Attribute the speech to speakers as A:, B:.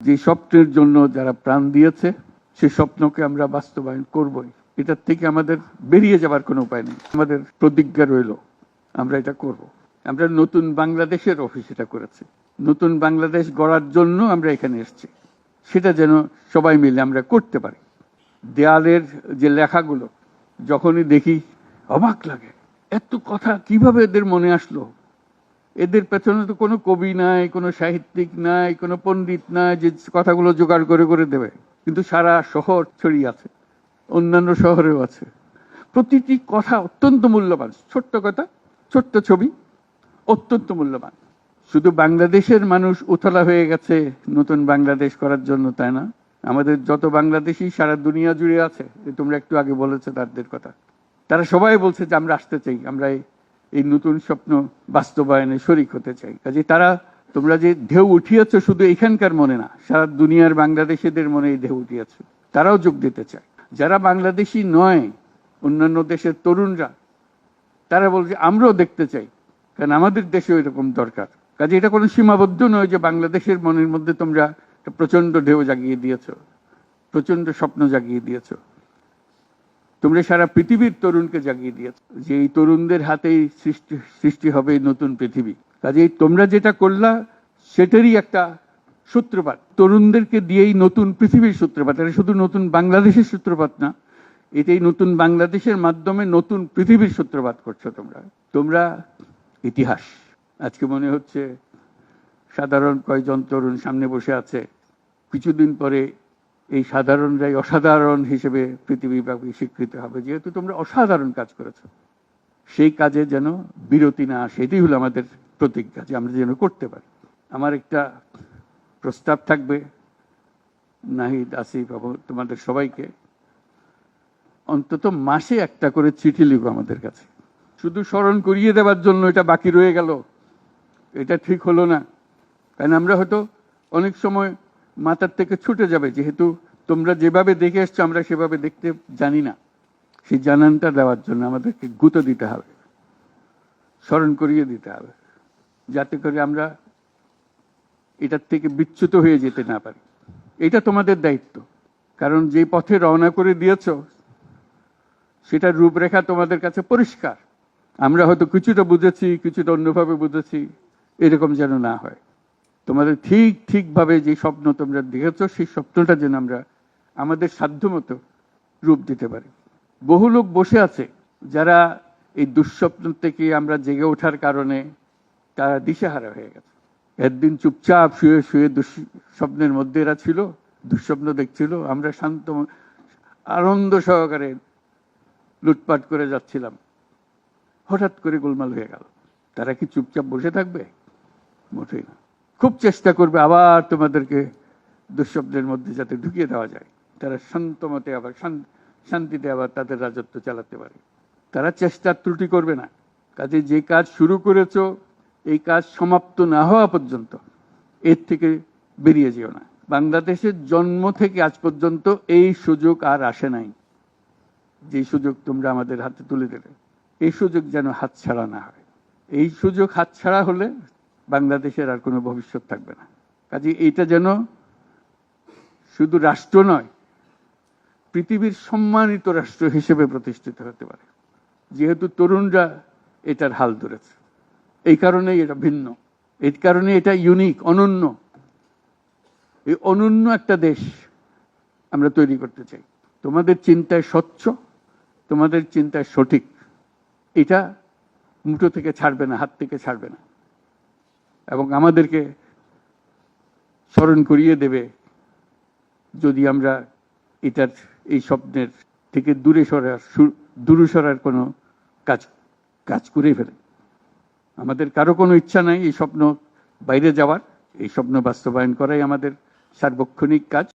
A: যে স্বপ্নের জন্য যারা প্রাণ দিয়েছে সে স্বপ্নকে আমরা বাস্তবায়ন করবই। এটার থেকে আমাদের বেরিয়ে যাবার কোনো উপায় নেই। আমাদের প্রতিজ্ঞা রইল আমরা এটা করব। আমরা নতুন বাংলাদেশের অফিস এটা করেছি। নতুন বাংলাদেশ গড়ার জন্য আমরা এখানে এসেছি, সেটা যেন সবাই মিলে আমরা করতে পারি। দেয়ালের যে লেখাগুলো যখনই দেখি অবাক লাগে, এত কথা কিভাবে এদের মনে আসলো। এদের পেছনে তো কোনো কবি নাই, কোনো সাহিত্যিক নাই, কোনো পণ্ডিত নাই যে কথাগুলো জোগাড় করে করে দেবে, কিন্তু সারা শহর ছড়িয়ে আছে, অন্যান্য শহরেও আছে। প্রতিটি কথা অত্যন্ত মূল্যবান, ছোট্ট কথা, ছোট্ট ছবি, অত্যন্ত মূল্যবান। শুধু বাংলাদেশের মানুষ উতলা হয়ে গেছে নতুন বাংলাদেশ করার জন্য, তাই না? আমাদের যত বাংলাদেশি সারা দুনিয়া জুড়ে আছে, তোমরা একটু আগে বলেছো তাদের কথা, তারা সবাই বলছে যে আমরা আসতে চাই, আমরা এই নতুন স্বপ্ন বাস্তবায়নে শরিক হতে চাই। কাজে তারা, তোমরা যে ঢেউ উঠিয়েছ শুধু এখানকার মনে না, সারা দুনিয়ার বাংলাদেশিদের মনে এই ঢেউ উঠিয়েছ, তারাও যোগ দিতে চায়। যারা বাংলাদেশি নয়, অন্যান্য দেশের তরুণরা, তারা বলছে আমরাও দেখতে চাই, কারণ আমাদের দেশেও এরকম দরকার। কাজে এটা কোনো সীমাবদ্ধ নয় যে বাংলাদেশের মনের মধ্যে তোমরা প্রচন্ড ঢেউ জাগিয়ে দিয়েছ, প্রচন্ড স্বপ্ন জাগিয়ে দিয়েছ। তোমরা সারা পৃথিবীর তরুণকে জাগিয়ে দিয়েছ যে এই তরুণদের হাতেই সৃষ্টি হবে নতুন পৃথিবী। কাজে তোমরা যেটা করলা সেটারই একটা সূত্রপাত, তরুণদেরকে দিয়েই নতুন পৃথিবীর সূত্রপাত। এটা শুধু নতুন বাংলাদেশের সূত্রপাত না, এটাই নতুন বাংলাদেশের মাধ্যমে নতুন পৃথিবীর সূত্রপাত করছো তোমরা। তোমরা ইতিহাস। আজকে মনে হচ্ছে সাধারণ কয়েকজন তরুণ সামনে বসে আছে, কিছুদিন পরে এই সাধারণরাই অসাধারণ হিসেবে পৃথিবীব্যাপী স্বীকৃত হবে, যেহেতু তোমরা অসাধারণ কাজ করেছো। সেই কাজে যেন বিরতি না আসে, এটাই হলো আমাদের প্রতিজ্ঞা, যে আমরা যেন করতে পারি। আমার একটা প্রস্তাব থাকবে, নাহিদ, আসিফ এবং তোমাদের সবাইকে, অন্তত মাসে একটা করে চিঠি লিখো আমাদের কাছে, শুধু স্মরণ করিয়ে দেওয়ার জন্য এটা বাকি রয়ে গেল, এটা ঠিক হলো না। কারণ আমরা হয়তো অনেক সময় মাথার থেকে ছুটে যাবে, যেহেতু তোমরা যেভাবে দেখে এসছো আমরা সেভাবে দেখতে জানি না। সেই জানানটা দেওয়ার জন্য আমাদেরকে গুঁতো দিতে হবে, স্মরণ করিয়ে দিতে হবে, যাতে করে আমরা এটার থেকে বিচ্যুত হয়ে যেতে না পারি। এটা তোমাদের দায়িত্ব, কারণ যে পথে রওনা করে দিয়েছ সেটার রূপরেখা তোমাদের কাছে পরিষ্কার। আমরা হয়তো কিছুটা বুঝেছি, কিছুটা অন্যভাবে বুঝেছি, এরকম যেন না হয়। তোমাদের ঠিকভাবে যে স্বপ্ন তোমরা দেখেছো সেই স্বপ্নটা যেন আমরা আমাদের সাধ্যমতো রূপ দিতে পারি। বহু লোক বসে আছে যারা এই দুঃস্বপ্ন থেকে আমরা জেগে ওঠার কারণে তারা দিশেহারা হয়ে গেছে। একদিন চুপচাপ শুয়ে শুয়ে দুঃস্বপ্নের মধ্যে এরা ছিল, দুঃস্বপ্ন দেখছিল, আমরা শান্ত আনন্দ সহকারে লুটপাট করে যাচ্ছিলাম, হঠাৎ করে গোলমাল হয়ে গেল। তারা কি চুপচাপ বসে থাকবে? মোটেই না। খুব চেষ্টা করবে আবার তোমাদেরকে দুঃস্বপ্নের মধ্যে যাতে ঢুকিয়ে দেওয়া যায়, তারা শান্তমতে আবার শান্তিতে আবার তাদের রাজত্ব চালাতে পারে। তারা চেষ্টার ত্রুটি করবে না। কাজে যে কাজ শুরু করেছো এই কাজ সমাপ্ত না হওয়া পর্যন্ত এর থেকে বেরিয়ে যেও না। বাংলাদেশের জন্ম থেকে আজ পর্যন্ত এই সুযোগ আর আসে নাই, যে সুযোগ তোমরা আমাদের হাতে তুলে দেবে। এই সুযোগ যেন হাতছাড়া না হয়। এই সুযোগ হাতছাড়া হলে বাংলাদেশের আর কোনো ভবিষ্যৎ থাকবে না। কাজে এইটা যেন শুধু রাষ্ট্র নয়, পৃথিবীর সম্মানিত রাষ্ট্র হিসেবে প্রতিষ্ঠিত হতে পারে, যেহেতু তরুণরা এটার হাল ধরেছে। এই কারণেই এটা ভিন্ন, এই কারণে এটা ইউনিক, অনন্য। এই অনন্য একটা দেশ আমরা তৈরি করতে চাই। তোমাদের চিন্তায় স্বচ্ছ, তোমাদের চিন্তায় সঠিক, এটা মুঠো থেকে ছাড়বে না, হাত থেকে ছাড়বে না, এবং আমাদেরকে স্মরণ করিয়ে দেবে যদি আমরা এটার এই স্বপ্নের থেকে দূরে সরার কোনো কাজ করে ফেলে। আমাদের কারো কোনো ইচ্ছা নাই এই স্বপ্ন বাইরে যাওয়ার, এই স্বপ্ন বাস্তবায়ন করাই আমাদের সার্বক্ষণিক কাজ।